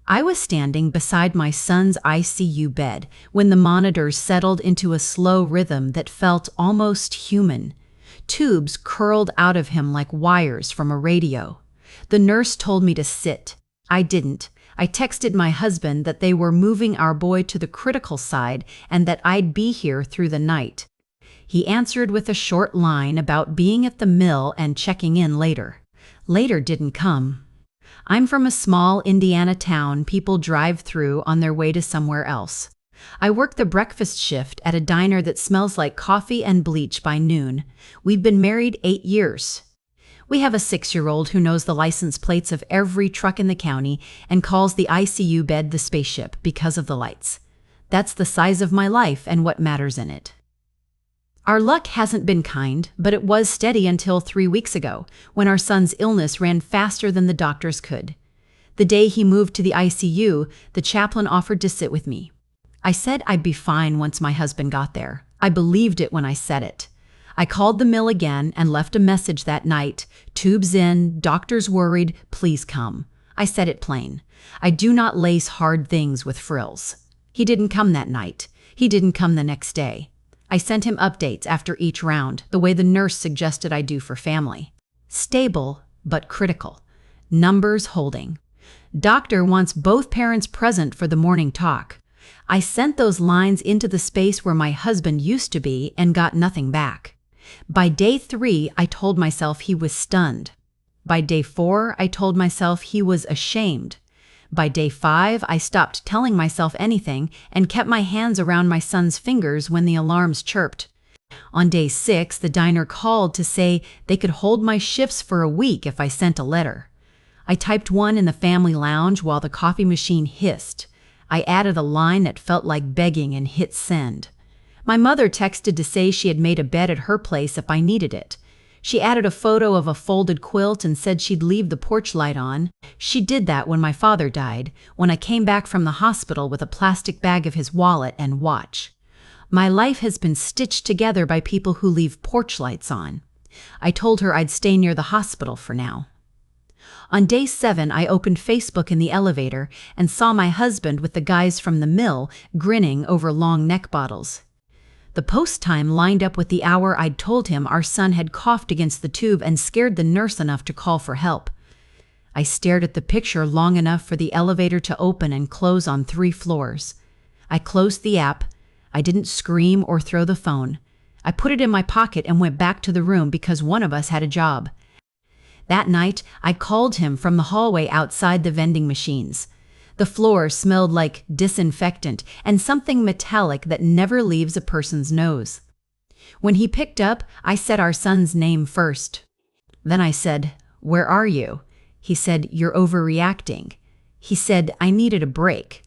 I was standing beside my son's ICU bed when the monitors settled into a slow rhythm that felt almost human. Tubes curled out of him like wires from a radio. The nurse told me to sit. I didn't. I texted my husband that they were moving our boy to the critical side and that I'd be here through the night. He answered with a short line about being at the mill and checking in later. Later didn't come. I'm from a small Indiana town people drive through on their way to somewhere else. I work the breakfast shift at a diner that smells like coffee and bleach by noon. We've been married 8 years. We have a 6-year-old who knows the license plates of every truck in the county and calls the ICU bed the spaceship because of the lights. That's the size of my life and what matters in it. Our luck hasn't been kind, but it was steady until 3 weeks ago, when our son's illness ran faster than the doctors could. The day he moved to the ICU, the chaplain offered to sit with me. I said I'd be fine once my husband got there. I believed it when I said it. I called the mill again and left a message that night. Tubes in, doctors worried, please come. I said it plain. I do not lace hard things with frills. He didn't come that night. He didn't come the next day. I sent him updates after each round, the way the nurse suggested I do for family. Stable, but critical. Numbers holding. Doctor wants both parents present for the morning talk. I sent those lines into the space where my husband used to be and got nothing back. By day 3, I told myself he was stunned. By day 4, I told myself he was ashamed. By day 5, I stopped telling myself anything and kept my hands around my son's fingers when the alarms chirped. On day 6, the diner called to say they could hold my shifts for a week if I sent a letter. I typed one in the family lounge while the coffee machine hissed. I added a line that felt like begging and hit send. My mother texted to say she had made a bed at her place if I needed it. She added a photo of a folded quilt and said she'd leave the porch light on. She did that when my father died, when I came back from the hospital with a plastic bag of his wallet and watch. My life has been stitched together by people who leave porch lights on. I told her I'd stay near the hospital for now. On day 7, I opened Facebook in the elevator and saw my husband with the guys from the mill grinning over long neck bottles. The post time lined up with the hour I'd told him our son had coughed against the tube and scared the nurse enough to call for help. I stared at the picture long enough for the elevator to open and close on 3 floors. I closed the app. I didn't scream or throw the phone. I put it in my pocket and went back to the room because one of us had a job. That night, I called him from the hallway outside the vending machines. The floor smelled like disinfectant and something metallic that never leaves a person's nose. When he picked up, I said our son's name first. Then I said, "Where are you?" He said, "You're overreacting." He said, "I needed a break."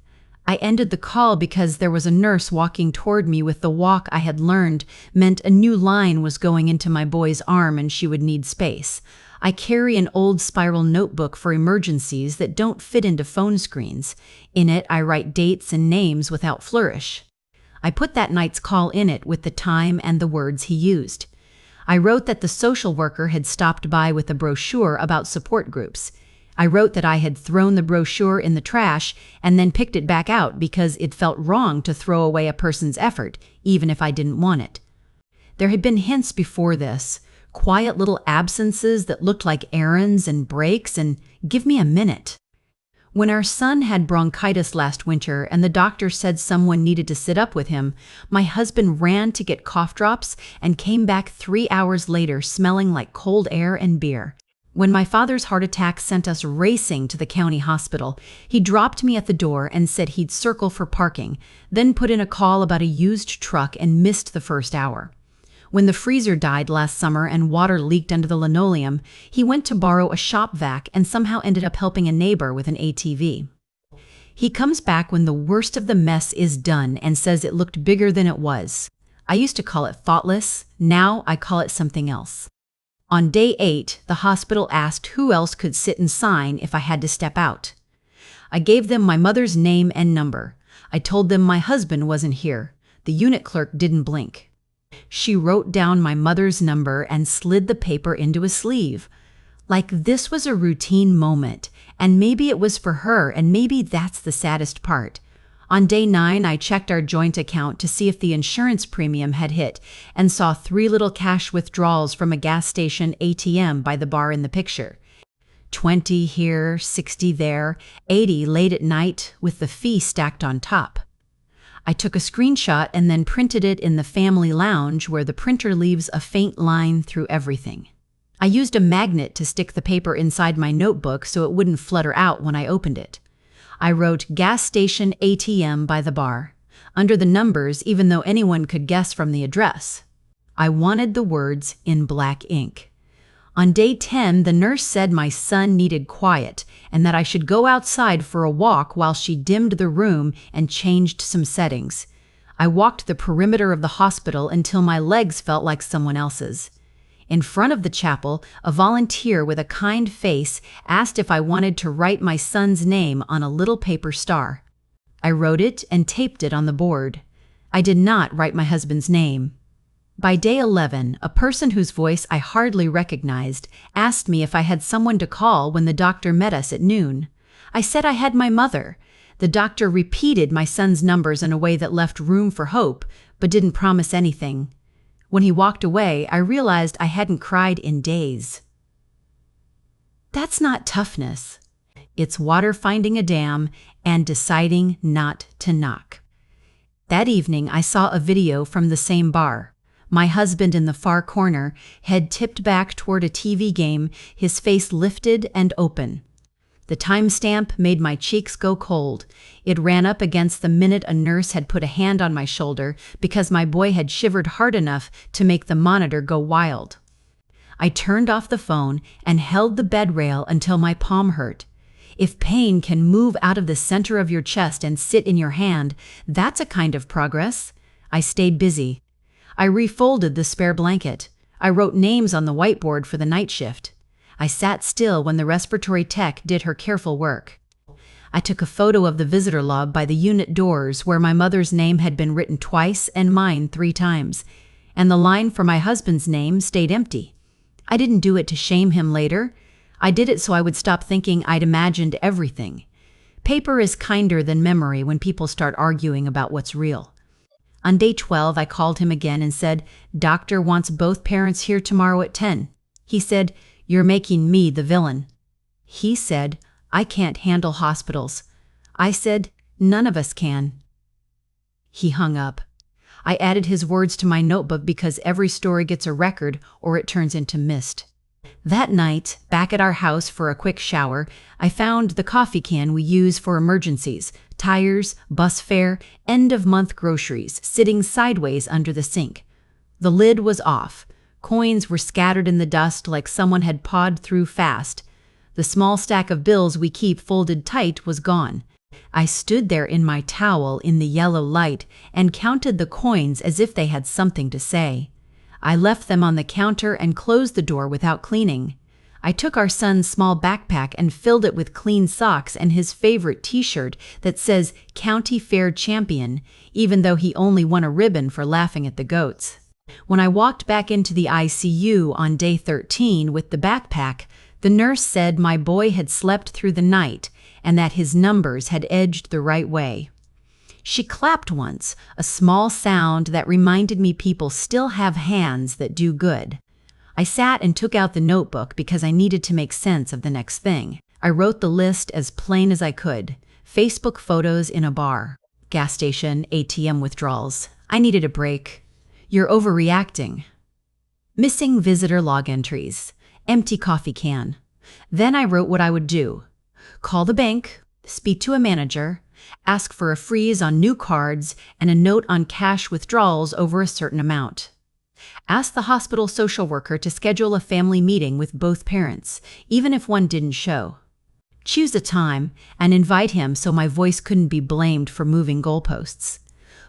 I ended the call because there was a nurse walking toward me with the walk I had learned meant a new line was going into my boy's arm and she would need space. I carry an old spiral notebook for emergencies that don't fit into phone screens. In it, I write dates and names without flourish. I put that night's call in it with the time and the words he used. I wrote that the social worker had stopped by with a brochure about support groups. I wrote that I had thrown the brochure in the trash and then picked it back out because it felt wrong to throw away a person's effort, even if I didn't want it. There had been hints before this. Quiet little absences that looked like errands and breaks and give me a minute. When our son had bronchitis last winter and the doctor said someone needed to sit up with him, my husband ran to get cough drops and came back 3 hours later smelling like cold air and beer. When my father's heart attack sent us racing to the county hospital, he dropped me at the door and said he'd circle for parking, then put in a call about a used truck and missed the first hour. When the freezer died last summer and water leaked under the linoleum, he went to borrow a shop vac and somehow ended up helping a neighbor with an ATV. He comes back when the worst of the mess is done and says it looked bigger than it was. I used to call it thoughtless. Now I call it something else. On day 8, the hospital asked who else could sit and sign if I had to step out. I gave them my mother's name and number. I told them my husband wasn't here. The unit clerk didn't blink. She wrote down my mother's number and slid the paper into a sleeve. Like this was a routine moment, and maybe it was for her, and maybe that's the saddest part. On day 9, I checked our joint account to see if the insurance premium had hit and saw 3 little cash withdrawals from a gas station ATM by the bar in the picture. 20 here, 60 there, 80 late at night with the fee stacked on top. I took a screenshot and then printed it in the family lounge where the printer leaves a faint line through everything. I used a magnet to stick the paper inside my notebook so it wouldn't flutter out when I opened it. I wrote gas station ATM by the bar, under the numbers even though anyone could guess from the address. I wanted the words in black ink. On day 10, the nurse said my son needed quiet and that I should go outside for a walk while she dimmed the room and changed some settings. I walked the perimeter of the hospital until my legs felt like someone else's. In front of the chapel, a volunteer with a kind face asked if I wanted to write my son's name on a little paper star. I wrote it and taped it on the board. I did not write my husband's name. By day 11, a person whose voice I hardly recognized asked me if I had someone to call when the doctor met us at noon. I said I had my mother. The doctor repeated my son's numbers in a way that left room for hope, but didn't promise anything. When he walked away, I realized I hadn't cried in days. That's not toughness. It's water finding a dam and deciding not to knock. That evening, I saw a video from the same bar. My husband in the far corner, head tipped back toward a TV game, his face lifted and open. The timestamp made my cheeks go cold. It ran up against the minute a nurse had put a hand on my shoulder because my boy had shivered hard enough to make the monitor go wild. I turned off the phone and held the bed rail until my palm hurt. If pain can move out of the center of your chest and sit in your hand, that's a kind of progress. I stayed busy. I refolded the spare blanket. I wrote names on the whiteboard for the night shift. I sat still when the respiratory tech did her careful work. I took a photo of the visitor log by the unit doors where my mother's name had been written twice and mine 3 times, and the line for my husband's name stayed empty. I didn't do it to shame him later. I did it so I would stop thinking I'd imagined everything. Paper is kinder than memory when people start arguing about what's real. On day 12, I called him again and said, "Doctor wants both parents here tomorrow at 10. He said, "You're making me the villain." He said, "I can't handle hospitals." I said, "None of us can." He hung up. I added his words to my notebook because every story gets a record or it turns into mist. That night, back at our house for a quick shower, I found the coffee can we use for emergencies, tires, bus fare, end-of-month groceries, sitting sideways under the sink. The lid was off. Coins were scattered in the dust like someone had pawed through fast. The small stack of bills we keep folded tight was gone. I stood there in my towel in the yellow light and counted the coins as if they had something to say. I left them on the counter and closed the door without cleaning. I took our son's small backpack and filled it with clean socks and his favorite t-shirt that says County Fair Champion, even though he only won a ribbon for laughing at the goats. When I walked back into the ICU on day 13 with the backpack, the nurse said my boy had slept through the night and that his numbers had edged the right way. She clapped once, a small sound that reminded me people still have hands that do good. I sat and took out the notebook because I needed to make sense of the next thing. I wrote the list as plain as I could. Facebook photos in a bar. Gas station, ATM withdrawals. I needed a break. You're overreacting. Missing visitor log entries. Empty coffee can. Then I wrote what I would do. Call the bank, speak to a manager, ask for a freeze on new cards, and a note on cash withdrawals over a certain amount. Ask the hospital social worker to schedule a family meeting with both parents, even if one didn't show. Choose a time and invite him so my voice couldn't be blamed for moving goalposts.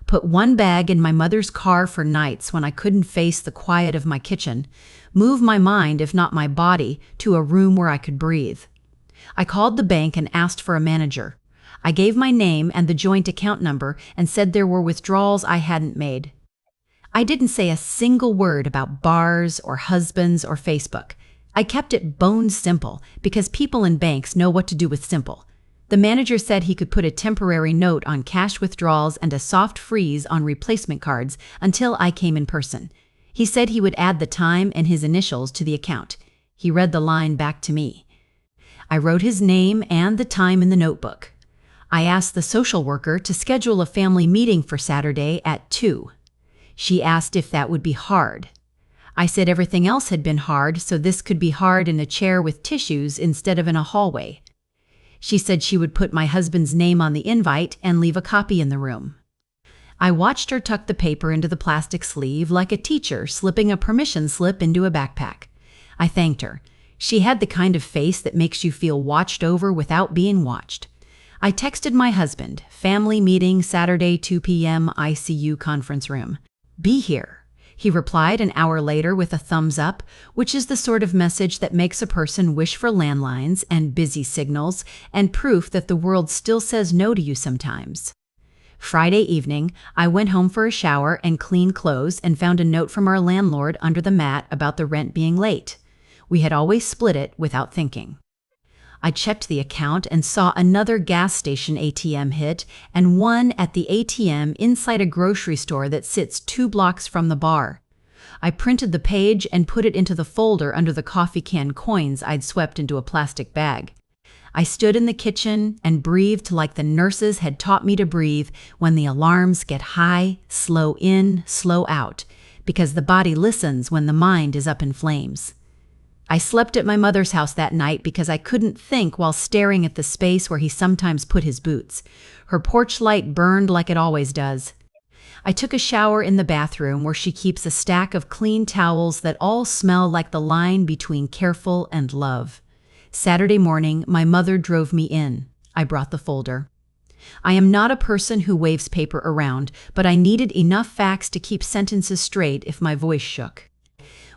Put one bag in my mother's car for nights when I couldn't face the quiet of my kitchen. Move my mind, if not my body, to a room where I could breathe. I called the bank and asked for a manager. I gave my name and the joint account number and said there were withdrawals I hadn't made. I didn't say a single word about bars or husbands or Facebook. I kept it bone simple because people in banks know what to do with simple. The manager said he could put a temporary note on cash withdrawals and a soft freeze on replacement cards until I came in person. He said he would add the time and his initials to the account. He read the line back to me. I wrote his name and the time in the notebook. I asked the social worker to schedule a family meeting for Saturday at 2. She asked if that would be hard. I said everything else had been hard, so this could be hard in a chair with tissues instead of in a hallway. She said she would put my husband's name on the invite and leave a copy in the room. I watched her tuck the paper into the plastic sleeve like a teacher slipping a permission slip into a backpack. I thanked her. She had the kind of face that makes you feel watched over without being watched. I texted my husband, family meeting Saturday 2 p.m. ICU conference room. Be here. He replied an hour later with a thumbs up, which is the sort of message that makes a person wish for landlines and busy signals and proof that the world still says no to you sometimes. Friday evening, I went home for a shower and clean clothes and found a note from our landlord under the mat about the rent being late. We had always split it without thinking. I checked the account and saw another gas station ATM hit and one at the ATM inside a grocery store that sits 2 blocks from the bar. I printed the page and put it into the folder under the coffee can coins I'd swept into a plastic bag. I stood in the kitchen and breathed like the nurses had taught me to breathe when the alarms get high, slow in, slow out, because the body listens when the mind is up in flames. I slept at my mother's house that night because I couldn't think while staring at the space where he sometimes put his boots. Her porch light burned like it always does. I took a shower in the bathroom where she keeps a stack of clean towels that all smell like the line between careful and love. Saturday morning, my mother drove me in. I brought the folder. I am not a person who waves paper around, but I needed enough facts to keep sentences straight if my voice shook.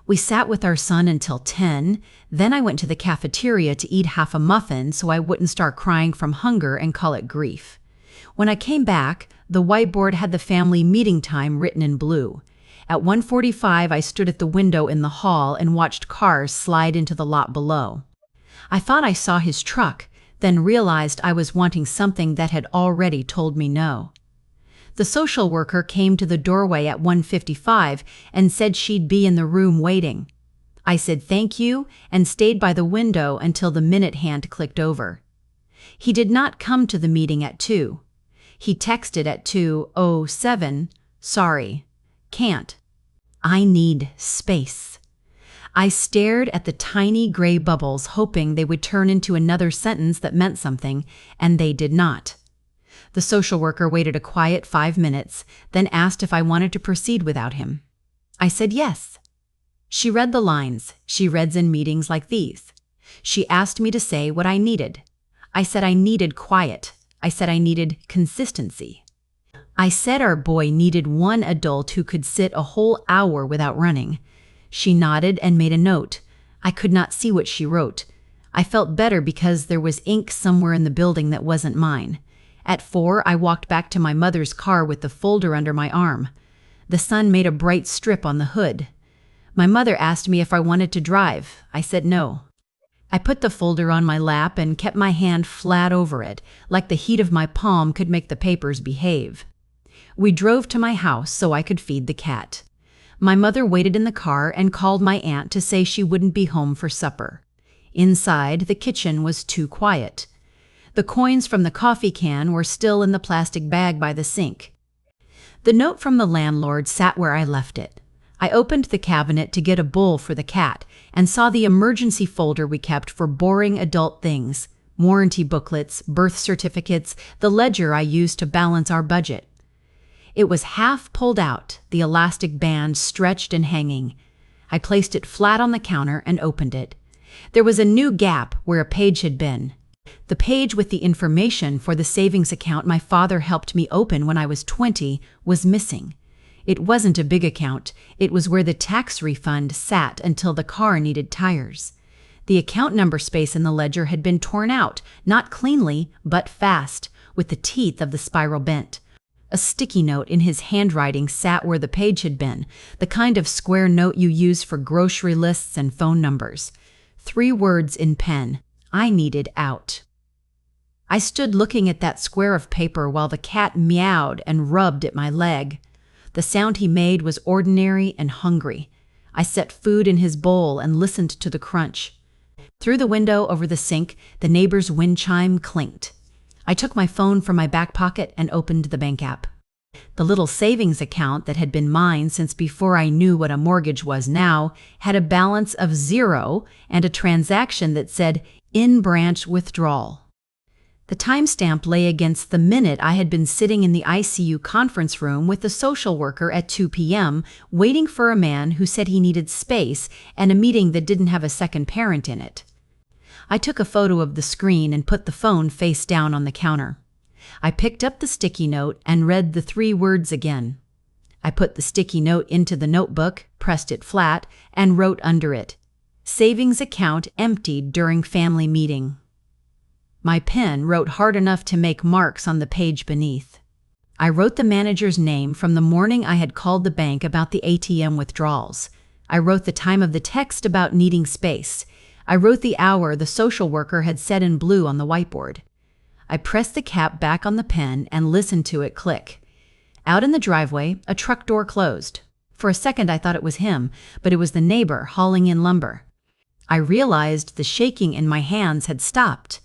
We sat with our son until 10, then I went to the cafeteria to eat half a muffin so I wouldn't start crying from hunger and call it grief. When I came back, the whiteboard had the family meeting time written in blue. At 1:45, I stood at the window in the hall and watched cars slide into the lot below. I thought I saw his truck, then realized I was wanting something that had already told me no. The social worker came to the doorway at 1:55 and said she'd be in the room waiting. I said thank you and stayed by the window until the minute hand clicked over. He did not come to the meeting at 2. He texted at 2:07, sorry, can't. I need space. I stared at the tiny gray bubbles hoping they would turn into another sentence that meant something, and they did not. The social worker waited a quiet 5 minutes, then asked if I wanted to proceed without him. I said yes. She read the lines she reads in meetings like these. She asked me to say what I needed. I said I needed quiet. I said I needed consistency. I said our boy needed one adult who could sit a whole hour without running. She nodded and made a note. I could not see what she wrote. I felt better because there was ink somewhere in the building that wasn't mine. At 4, I walked back to my mother's car with the folder under my arm. The sun made a bright strip on the hood. My mother asked me if I wanted to drive. I said no. I put the folder on my lap and kept my hand flat over it, like the heat of my palm could make the papers behave. We drove to my house so I could feed the cat. My mother waited in the car and called my aunt to say she wouldn't be home for supper. Inside, the kitchen was too quiet. The coins from the coffee can were still in the plastic bag by the sink. The note from the landlord sat where I left it. I opened the cabinet to get a bowl for the cat and saw the emergency folder we kept for boring adult things, warranty booklets, birth certificates, the ledger I used to balance our budget. It was half pulled out, the elastic band stretched and hanging. I placed it flat on the counter and opened it. There was a new gap where a page had been. The page with the information for the savings account my father helped me open when I was 20 was missing. It wasn't a big account. It was where the tax refund sat until the car needed tires. The account number space in the ledger had been torn out, not cleanly, but fast, with the teeth of the spiral bent. A sticky note in his handwriting sat where the page had been, the kind of square note you use for grocery lists and phone numbers. 3 words in pen: I needed out. I stood looking at that square of paper while the cat meowed and rubbed at my leg. The sound he made was ordinary and hungry. I set food in his bowl and listened to the crunch. Through the window over the sink, the neighbor's wind chime clinked. I took my phone from my back pocket and opened the bank app. The little savings account that had been mine since before I knew what a mortgage was now had a balance of 0 and a transaction that said in-branch withdrawal. The timestamp lay against the minute I had been sitting in the ICU conference room with the social worker at 2 p.m., waiting for a man who said he needed space and a meeting that didn't have a second parent in it. I took a photo of the screen and put the phone face down on the counter. I picked up the sticky note and read the 3 words again. I put the sticky note into the notebook, pressed it flat, and wrote under it, "Savings account emptied during family meeting." My pen wrote hard enough to make marks on the page beneath. I wrote the manager's name from the morning I had called the bank about the ATM withdrawals. I wrote the time of the text about needing space. I wrote the hour the social worker had said in blue on the whiteboard. I pressed the cap back on the pen and listened to it click. Out in the driveway, a truck door closed. For a second I thought it was him, but it was the neighbor hauling in lumber. I realized the shaking in my hands had stopped.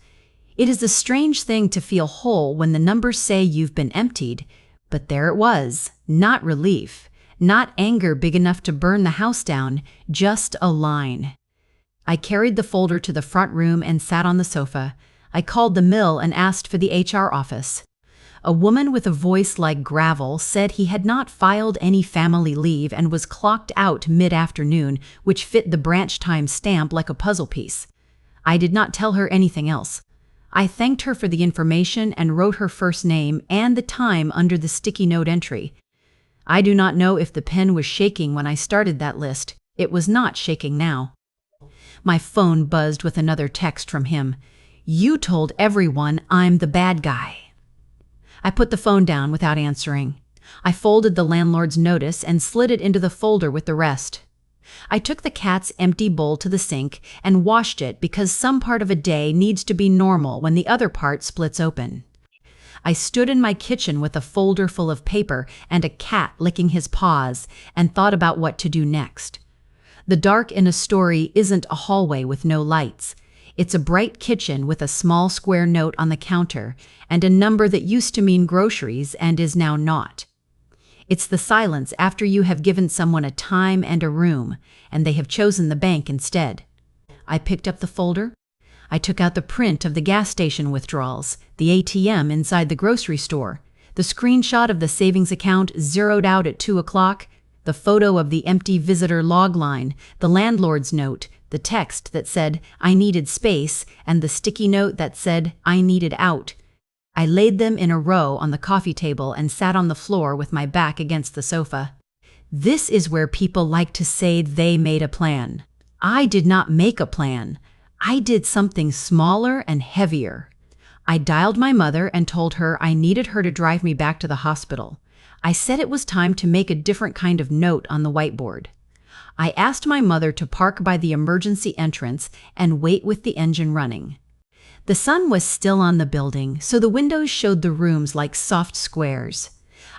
It is a strange thing to feel whole when the numbers say you've been emptied, but there it was, not relief, not anger big enough to burn the house down, just a line. I carried the folder to the front room and sat on the sofa. I called the mill and asked for the HR office. A woman with a voice like gravel said he had not filed any family leave and was clocked out mid-afternoon, which fit the branch time stamp like a puzzle piece. I did not tell her anything else. I thanked her for the information and wrote her first name and the time under the sticky note entry. I do not know if the pen was shaking when I started that list. It was not shaking now. My phone buzzed with another text from him. "You told everyone I'm the bad guy." I put the phone down without answering. I folded the landlord's notice and slid it into the folder with the rest. I took the cat's empty bowl to the sink and washed it because some part of a day needs to be normal when the other part splits open. I stood in my kitchen with a folder full of paper and a cat licking his paws and thought about what to do next. The dark in a story isn't a hallway with no lights. It's a bright kitchen with a small square note on the counter and a number that used to mean groceries and is now not. It's the silence after you have given someone a time and a room, and they have chosen the bank instead. I picked up the folder. I took out the print of the gas station withdrawals, the ATM inside the grocery store, the screenshot of the savings account zeroed out at 2 o'clock, the photo of the empty visitor log line, the landlord's note, the text that said, "I needed space," and the sticky note that said, "I needed out." I laid them in a row on the coffee table and sat on the floor with my back against the sofa. This is where people like to say they made a plan. I did not make a plan. I did something smaller and heavier. I dialed my mother and told her I needed her to drive me back to the hospital. I said it was time to make a different kind of note on the whiteboard. I asked my mother to park by the emergency entrance and wait with the engine running. The sun was still on the building, so the windows showed the rooms like soft squares.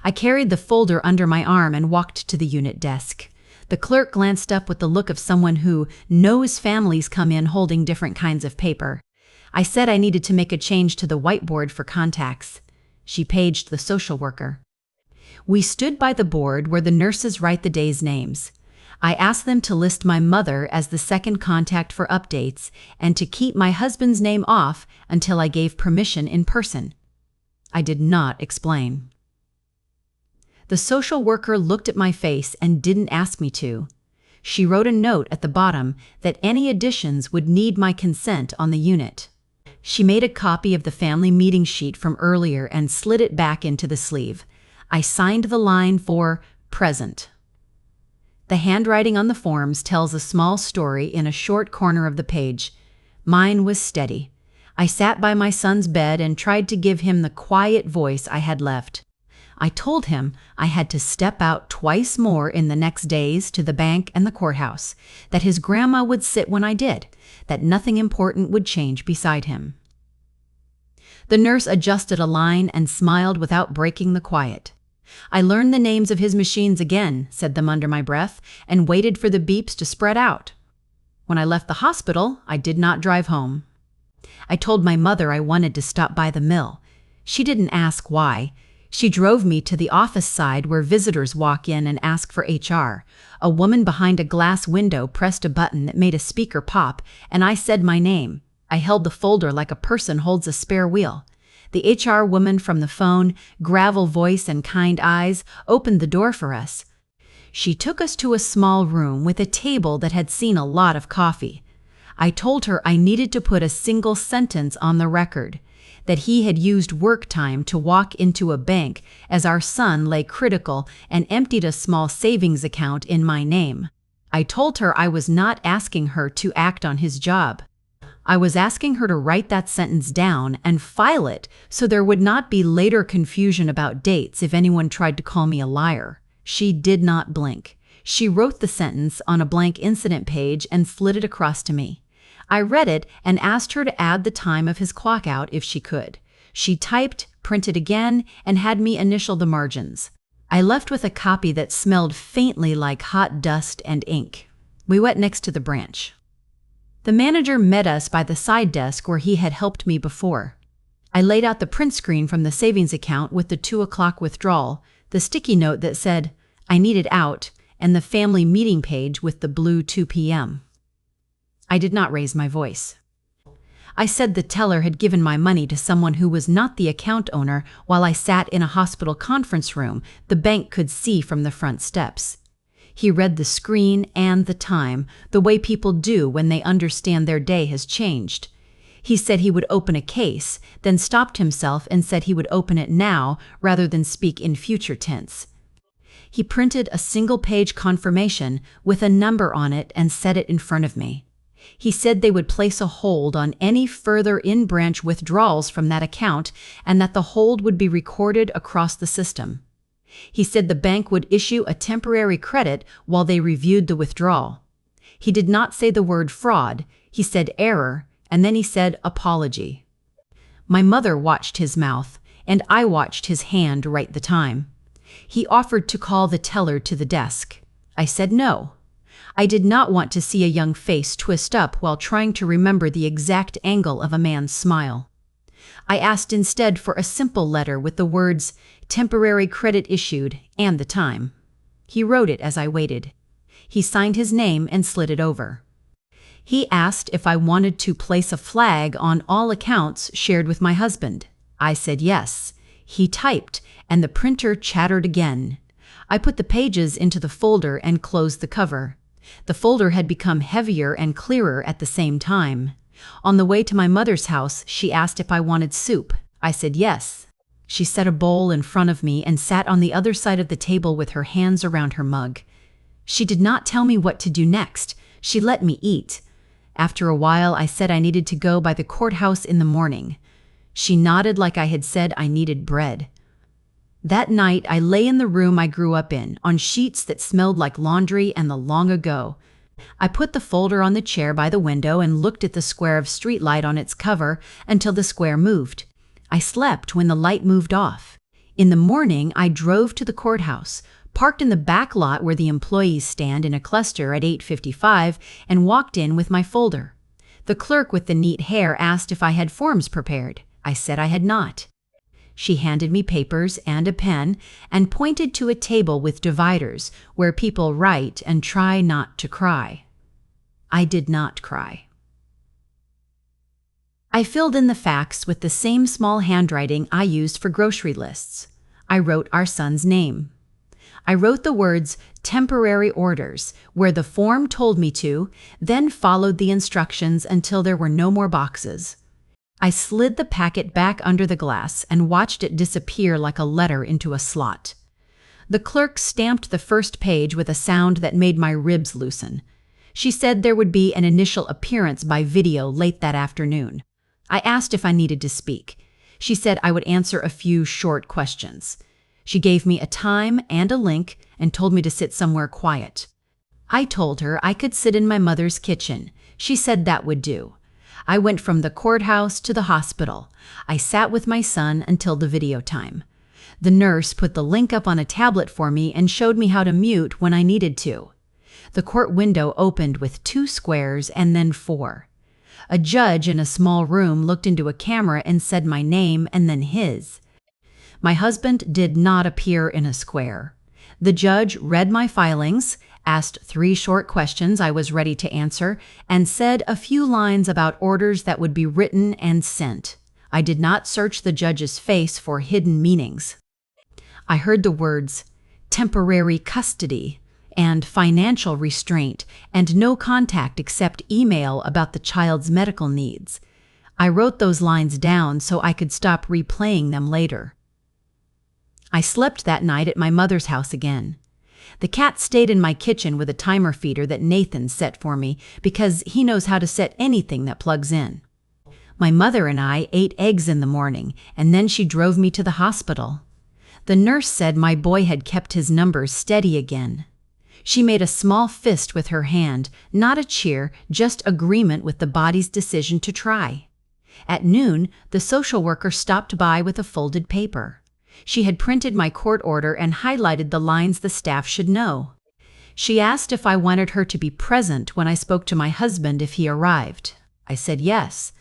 I carried the folder under my arm and walked to the unit desk. The clerk glanced up with the look of someone who knows families come in holding different kinds of paper. I said I needed to make a change to the whiteboard for contacts. She paged the social worker. We stood by the board where the nurses write the day's names. I asked them to list my mother as the second contact for updates and to keep my husband's name off until I gave permission in person. I did not explain. The social worker looked at my face and didn't ask me to. She wrote a note at the bottom that any additions would need my consent on the unit. She made a copy of the family meeting sheet from earlier and slid it back into the sleeve. I signed the line for present. The handwriting on the forms tells a small story in a short corner of the page. Mine was steady. I sat by my son's bed and tried to give him the quiet voice I had left. I told him I had to step out twice more in the next days to the bank and the courthouse, that his grandma would sit when I did, that nothing important would change beside him. The nurse adjusted a line and smiled without breaking the quiet. I learned the names of his machines again, said them under my breath, and waited for the beeps to spread out. When I left the hospital, I did not drive home. I told my mother I wanted to stop by the mill. She didn't ask why. She drove me to the office side where visitors walk in and ask for HR. A woman behind a glass window pressed a button that made a speaker pop, and I said my name. I held the folder like a person holds a spare wheel. The HR woman from the phone, gravel voice and kind eyes, opened the door for us. She took us to a small room with a table that had seen a lot of coffee. I told her I needed to put a single sentence on the record, that he had used work time to walk into a bank as our son lay critical and emptied a small savings account in my name. I told her I was not asking her to act on his job. I was asking her to write that sentence down and file it so there would not be later confusion about dates if anyone tried to call me a liar. She did not blink. She wrote the sentence on a blank incident page and slid it across to me. I read it and asked her to add the time of his clock out if she could. She typed, printed again, and had me initial the margins. I left with a copy that smelled faintly like hot dust and ink. We went next to the branch. The manager met us by the side desk where he had helped me before. I laid out the print screen from the savings account with the 2 o'clock withdrawal, the sticky note that said, "I need it out," and the family meeting page with the blue 2 p.m. I did not raise my voice. I said the teller had given my money to someone who was not the account owner while I sat in a hospital conference room the bank could see from the front steps. He read the screen and the time, the way people do when they understand their day has changed. He said he would open a case, then stopped himself and said he would open it now rather than speak in future tense. He printed a single-page confirmation with a number on it and set it in front of me. He said they would place a hold on any further in-branch withdrawals from that account and that the hold would be recorded across the system. He said the bank would issue a temporary credit while they reviewed the withdrawal. He did not say the word fraud. He said error, and then he said apology. My mother watched his mouth, and I watched his hand write the time. He offered to call the teller to the desk. I said no. I did not want to see a young face twist up while trying to remember the exact angle of a man's smile. I asked instead for a simple letter with the words, "Temporary credit issued," and the time. He wrote it as I waited. He signed his name and slid it over. He asked if I wanted to place a flag on all accounts shared with my husband. I said yes. He typed, and the printer chattered again. I put the pages into the folder and closed the cover. The folder had become heavier and clearer at the same time. On the way to my mother's house, she asked if I wanted soup. I said yes. She set a bowl in front of me and sat on the other side of the table with her hands around her mug. She did not tell me what to do next. She let me eat. After a while, I said I needed to go by the courthouse in the morning. She nodded like I had said I needed bread. That night, I lay in the room I grew up in, on sheets that smelled like laundry and the long ago. I put the folder on the chair by the window and looked at the square of streetlight on its cover until the square moved. I slept when the light moved off. In the morning, I drove to the courthouse, parked in the back lot where the employees stand in a cluster at 8:55, and walked in with my folder. The clerk with the neat hair asked if I had forms prepared. I said I had not. She handed me papers and a pen and pointed to a table with dividers where people write and try not to cry. I did not cry. I filled in the facts with the same small handwriting I used for grocery lists. I wrote our son's name. I wrote the words "temporary orders" where the form told me to, then followed the instructions until there were no more boxes. I slid the packet back under the glass and watched it disappear like a letter into a slot. The clerk stamped the first page with a sound that made my ribs loosen. She said there would be an initial appearance by video late that afternoon. I asked if I needed to speak. She said I would answer a few short questions. She gave me a time and a link and told me to sit somewhere quiet. I told her I could sit in my mother's kitchen. She said that would do. I went from the courthouse to the hospital. I sat with my son until the video time. The nurse put the link up on a tablet for me and showed me how to mute when I needed to. The court window opened with 2 squares and then 4. A judge in a small room looked into a camera and said my name and then his. My husband did not appear in a square. The judge read my filings, asked 3 short questions I was ready to answer, and said a few lines about orders that would be written and sent. I did not search the judge's face for hidden meanings. I heard the words, temporary custody, and financial restraint, and no contact except email about the child's medical needs. I wrote those lines down so I could stop replaying them later. I slept that night at my mother's house again. The cat stayed in my kitchen with a timer feeder that Nathan set for me because he knows how to set anything that plugs in. My mother and I ate eggs in the morning, and then she drove me to the hospital. The nurse said my boy had kept his numbers steady again. She made a small fist with her hand, not a cheer, just agreement with the body's decision to try. At noon, the social worker stopped by with a folded paper. She had printed my court order and highlighted the lines the staff should know. She asked if I wanted her to be present when I spoke to my husband if he arrived. I said yes.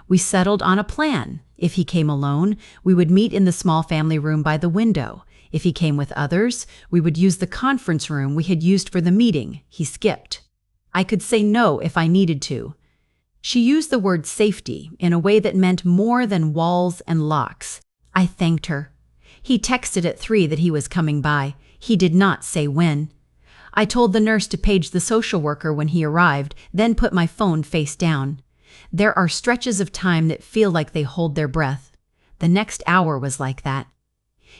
We settled on a plan. If he came alone, we would meet in the small family room by the window. If he came with others, we would use the conference room we had used for the meeting. He skipped. I could say no if I needed to. She used the word safety in a way that meant more than walls and locks. I thanked her. He texted at 3 that he was coming by. He did not say when. I told the nurse to page the social worker when he arrived, then put my phone face down. There are stretches of time that feel like they hold their breath. The next hour was like that.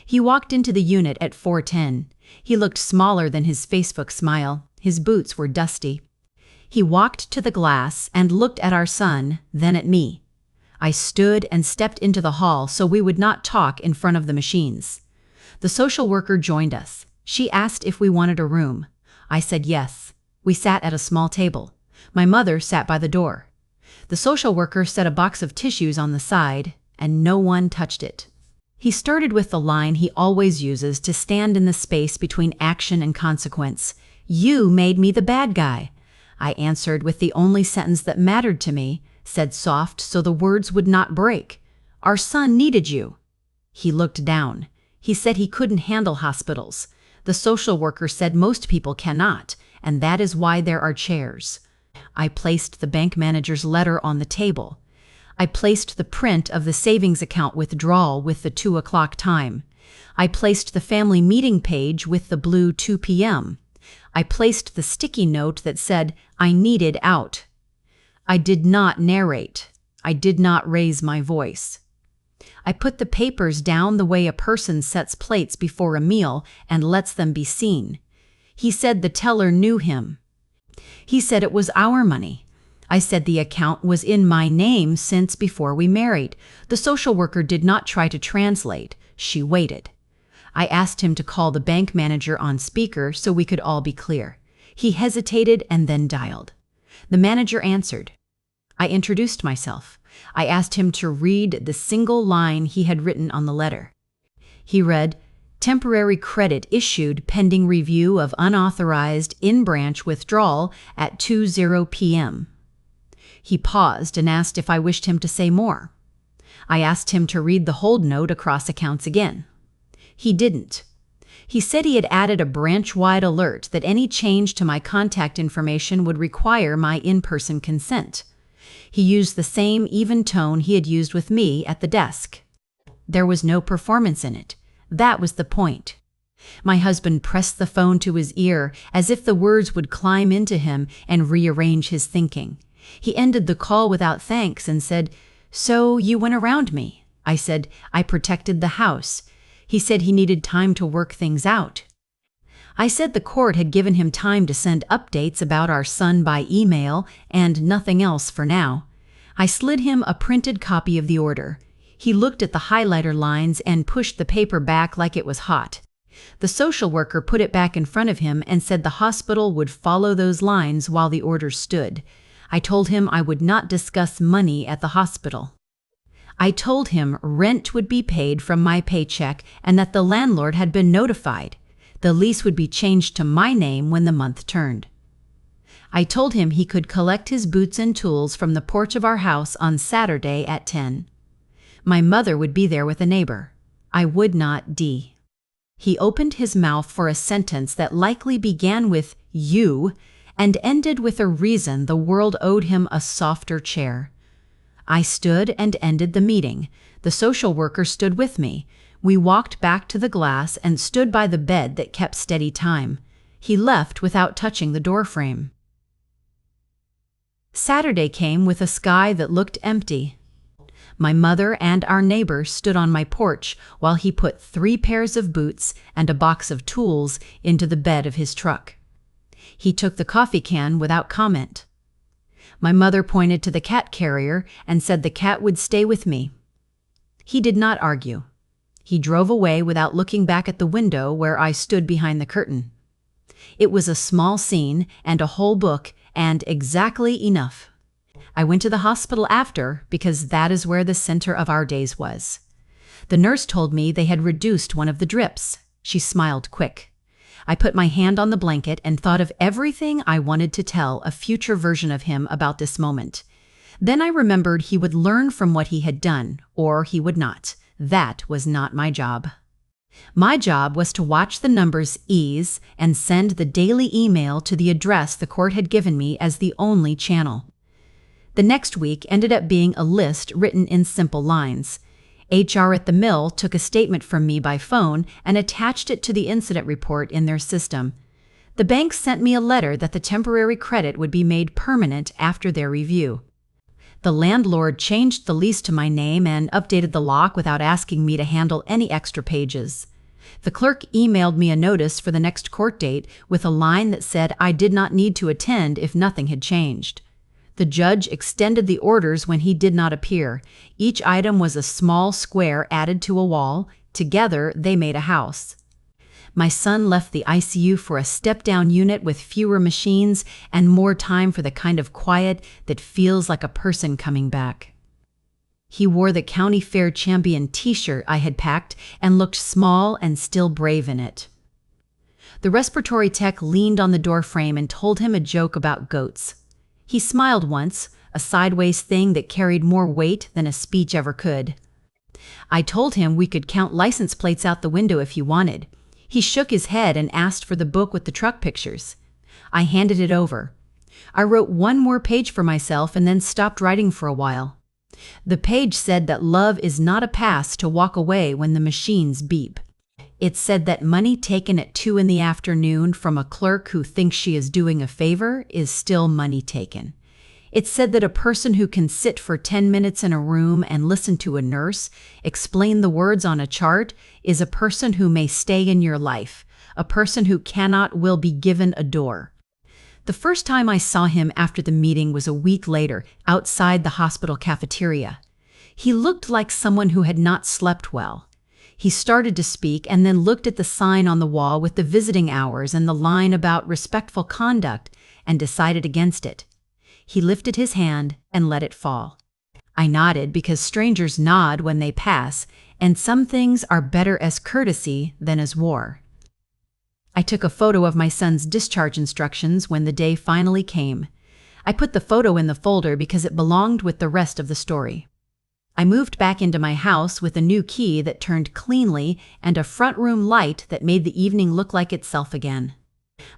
He walked into the unit at 4:10. He looked smaller than his Facebook smile. His boots were dusty. He walked to the glass and looked at our son, then at me. I stood and stepped into the hall so we would not talk in front of the machines. The social worker joined us. She asked if we wanted a room. I said yes. We sat at a small table. My mother sat by the door. The social worker set a box of tissues on the side, and no one touched it. He started with the line he always uses to stand in the space between action and consequence. You made me the bad guy. I answered with the only sentence that mattered to me, said soft so the words would not break. Our son needed you. He looked down. He said he couldn't handle hospitals. The social worker said most people cannot, and that is why there are chairs. I placed the bank manager's letter on the table. I placed the print of the savings account withdrawal with the 2 o'clock time. I placed the family meeting page with the blue 2 p.m. I placed the sticky note that said, I needed out. I did not narrate. I did not raise my voice. I put the papers down the way a person sets plates before a meal and lets them be seen. He said the teller knew him. He said it was our money. I said the account was in my name since before we married. The social worker did not try to translate. She waited. I asked him to call the bank manager on speaker so we could all be clear. He hesitated and then dialed. The manager answered. I introduced myself. I asked him to read the single line he had written on the letter. He read, temporary credit issued pending review of unauthorized in-branch withdrawal at 2:00 p.m. He paused and asked if I wished him to say more. I asked him to read the hold note across accounts again. He didn't. He said he had added a branch-wide alert that any change to my contact information would require my in-person consent. He used the same even tone he had used with me at the desk. There was no performance in it. That was the point. My husband pressed the phone to his ear as if the words would climb into him and rearrange his thinking. He ended the call without thanks and said, "So you went around me." I said, "I protected the house." He said he needed time to work things out. I said the court had given him time to send updates about our son by email and nothing else for now. I slid him a printed copy of the order. He looked at the highlighter lines and pushed the paper back like it was hot. The social worker put it back in front of him and said the hospital would follow those lines while the order stood. I told him I would not discuss money at the hospital. I told him rent would be paid from my paycheck and that the landlord had been notified. The lease would be changed to my name when the month turned. I told him he could collect his boots and tools from the porch of our house on Saturday at 10. My mother would be there with a neighbor. I would not d. He opened his mouth for a sentence that likely began with "you" and ended with a reason the world owed him a softer chair. I stood and ended the meeting. The social worker stood with me. We walked back to the glass and stood by the bed that kept steady time. He left without touching the doorframe. Saturday came with a sky that looked empty. My mother and our neighbor stood on my porch while he put 3 pairs of boots and a box of tools into the bed of his truck. He took the coffee can without comment. My mother pointed to the cat carrier and said the cat would stay with me. He did not argue. He drove away without looking back at the window where I stood behind the curtain. It was a small scene and a whole book and exactly enough. I went to the hospital after because that is where the center of our days was. The nurse told me they had reduced one of the drips. She smiled quick. I put my hand on the blanket and thought of everything I wanted to tell a future version of him about this moment. Then I remembered he would learn from what he had done, or he would not. That was not my job. My job was to watch the numbers ease and send the daily email to the address the court had given me as the only channel. The next week ended up being a list written in simple lines. HR at the mill took a statement from me by phone and attached it to the incident report in their system. The bank sent me a letter that the temporary credit would be made permanent after their review. The landlord changed the lease to my name and updated the lock without asking me to handle any extra pages. The clerk emailed me a notice for the next court date with a line that said I did not need to attend if nothing had changed. The judge extended the orders when he did not appear. Each item was a small square added to a wall. Together, they made a house. My son left the ICU for a step-down unit with fewer machines and more time for the kind of quiet that feels like a person coming back. He wore the county fair champion t-shirt I had packed and looked small and still brave in it. The respiratory tech leaned on the doorframe and told him a joke about goats. He smiled once, a sideways thing that carried more weight than a speech ever could. I told him we could count license plates out the window if he wanted. He shook his head and asked for the book with the truck pictures. I handed it over. I wrote one more page for myself and then stopped writing for a while. The page said that love is not a pass to walk away when the machines beep. It said that money taken at 2 in the afternoon from a clerk who thinks she is doing a favor is still money taken. It said that a person who can sit for 10 minutes in a room and listen to a nurse explain the words on a chart is a person who may stay in your life, a person who cannot will be given a door. The first time I saw him after the meeting was a week later, outside the hospital cafeteria. He looked like someone who had not slept well. He started to speak and then looked at the sign on the wall with the visiting hours and the line about respectful conduct and decided against it. He lifted his hand and let it fall. I nodded because strangers nod when they pass, and some things are better as courtesy than as war. I took a photo of my son's discharge instructions when the day finally came. I put the photo in the folder because it belonged with the rest of the story. I moved back into my house with a new key that turned cleanly and a front room light that made the evening look like itself again.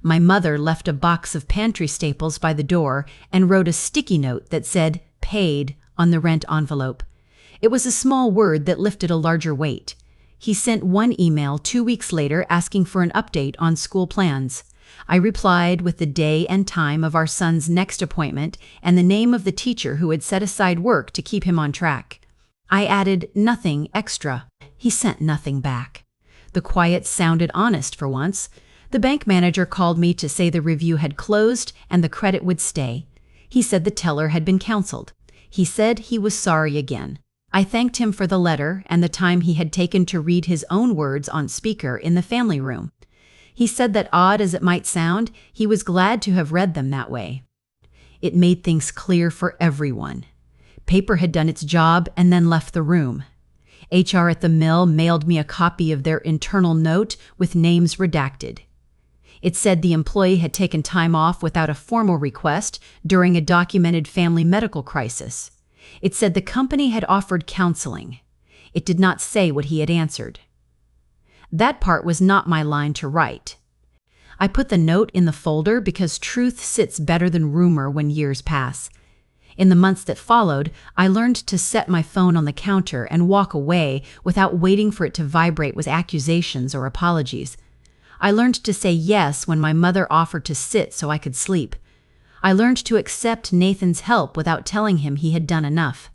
My mother left a box of pantry staples by the door and wrote a sticky note that said "paid" on the rent envelope. It was a small word that lifted a larger weight. He sent one email 2 weeks later asking for an update on school plans. I replied with the day and time of our son's next appointment and the name of the teacher who had set aside work to keep him on track. I added nothing extra. He sent nothing back. The quiet sounded honest for once. The bank manager called me to say the review had closed and the credit would stay. He said the teller had been counseled. He said he was sorry again. I thanked him for the letter and the time he had taken to read his own words on speaker in the family room. He said that, odd as it might sound, he was glad to have read them that way. It made things clear for everyone. Paper had done its job and then left the room. HR at the mill mailed me a copy of their internal note with names redacted. It said the employee had taken time off without a formal request during a documented family medical crisis. It said the company had offered counseling. It did not say what he had answered. That part was not my line to write. I put the note in the folder because truth sits better than rumor when years pass. In the months that followed, I learned to set my phone on the counter and walk away without waiting for it to vibrate with accusations or apologies. I learned to say yes when my mother offered to sit so I could sleep. I learned to accept Nathan's help without telling him he had done enough.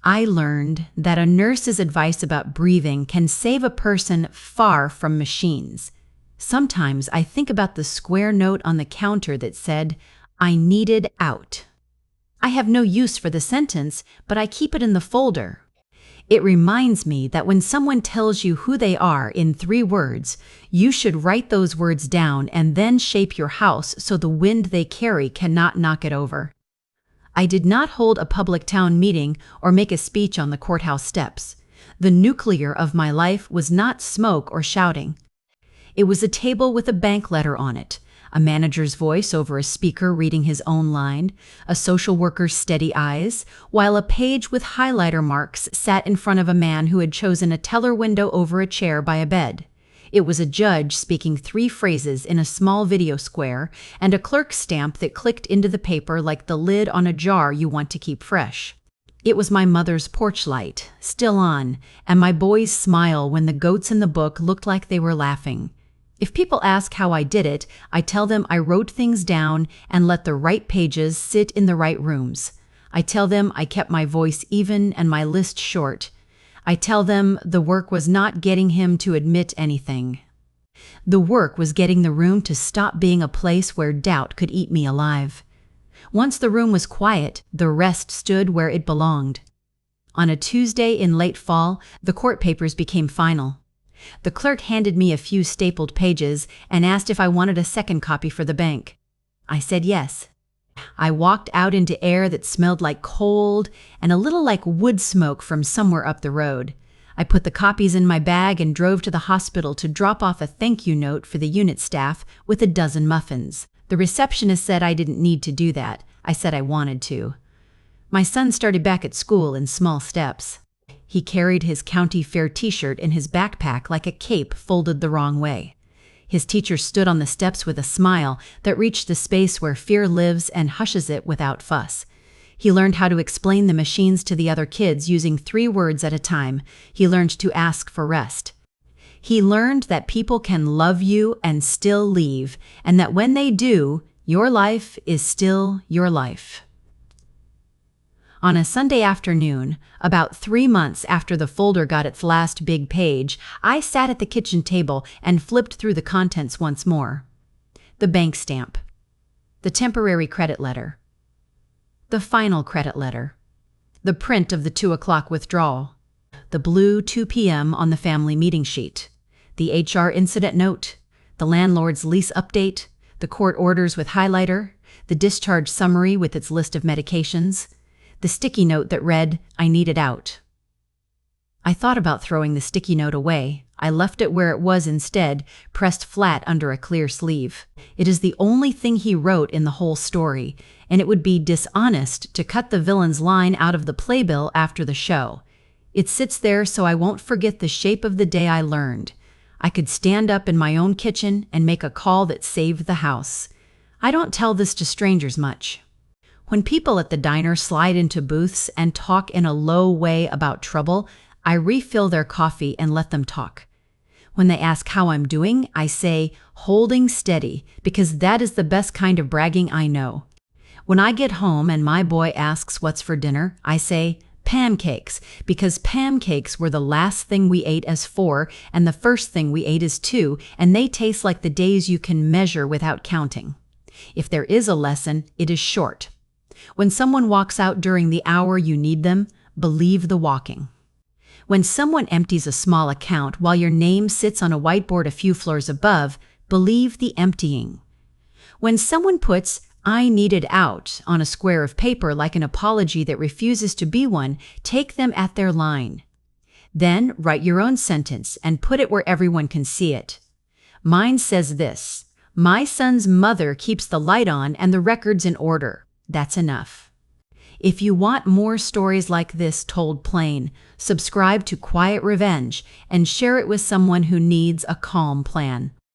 I learned that a nurse's advice about breathing can save a person far from machines. Sometimes I think about the square note on the counter that said, "I needed out." I have no use for the sentence, but I keep it in the folder. It reminds me that when someone tells you who they are in 3 words, you should write those words down and then shape your house so the wind they carry cannot knock it over. I did not hold a public town meeting or make a speech on the courthouse steps. The nuclear of my life was not smoke or shouting. It was a table with a bank letter on it, a manager's voice over a speaker reading his own line, a social worker's steady eyes, while a page with highlighter marks sat in front of a man who had chosen a teller window over a chair by a bed. It was a judge speaking 3 phrases in a small video square, and a clerk's stamp that clicked into the paper like the lid on a jar you want to keep fresh. It was my mother's porch light, still on, and my boy's smile when the goats in the book looked like they were laughing. If people ask how I did it, I tell them I wrote things down and let the right pages sit in the right rooms. I tell them I kept my voice even and my list short. I tell them the work was not getting him to admit anything. The work was getting the room to stop being a place where doubt could eat me alive. Once the room was quiet, the rest stood where it belonged. On a Tuesday in late fall, the court papers became final. The clerk handed me a few stapled pages and asked if I wanted a second copy for the bank. I said yes. I walked out into air that smelled like cold and a little like wood smoke from somewhere up the road. I put the copies in my bag and drove to the hospital to drop off a thank you note for the unit staff with a dozen muffins. The receptionist said I didn't need to do that. I said I wanted to. My son started back at school in small steps. He carried his county fair t-shirt in his backpack like a cape folded the wrong way. His teacher stood on the steps with a smile that reached the space where fear lives and hushes it without fuss. He learned how to explain the machines to the other kids using 3 words at a time. He learned to ask for rest. He learned that people can love you and still leave, and that when they do, your life is still your life. On a Sunday afternoon, about 3 months after the folder got its last big page, I sat at the kitchen table and flipped through the contents once more. The bank stamp. The temporary credit letter. The final credit letter. The print of the 2 o'clock withdrawal. The blue 2 p.m. on the family meeting sheet. The HR incident note. The landlord's lease update. The court orders with highlighter. The discharge summary with its list of medications. The sticky note that read, "I need it out." I thought about throwing the sticky note away. I left it where it was instead, pressed flat under a clear sleeve. It is the only thing he wrote in the whole story, and it would be dishonest to cut the villain's line out of the playbill after the show. It sits there so I won't forget the shape of the day I learned. I could stand up in my own kitchen and make a call that saved the house. I don't tell this to strangers much. When people at the diner slide into booths and talk in a low way about trouble, I refill their coffee and let them talk. When they ask how I'm doing, I say, holding steady, because that is the best kind of bragging I know. When I get home and my boy asks what's for dinner, I say, pancakes, because pancakes were the last thing we ate as 4 and the first thing we ate as 2, and they taste like the days you can measure without counting. If there is a lesson, it is short. When someone walks out during the hour you need them, believe the walking. When someone empties a small account while your name sits on a whiteboard a few floors above, believe the emptying. When someone puts "I needed out" on a square of paper like an apology that refuses to be one, take them at their line. Then write your own sentence and put it where everyone can see it. Mine says this: "My son's mother keeps the light on and the records in order." That's enough. If you want more stories like this told plain, subscribe to Quiet Revenge and share it with someone who needs a calm plan.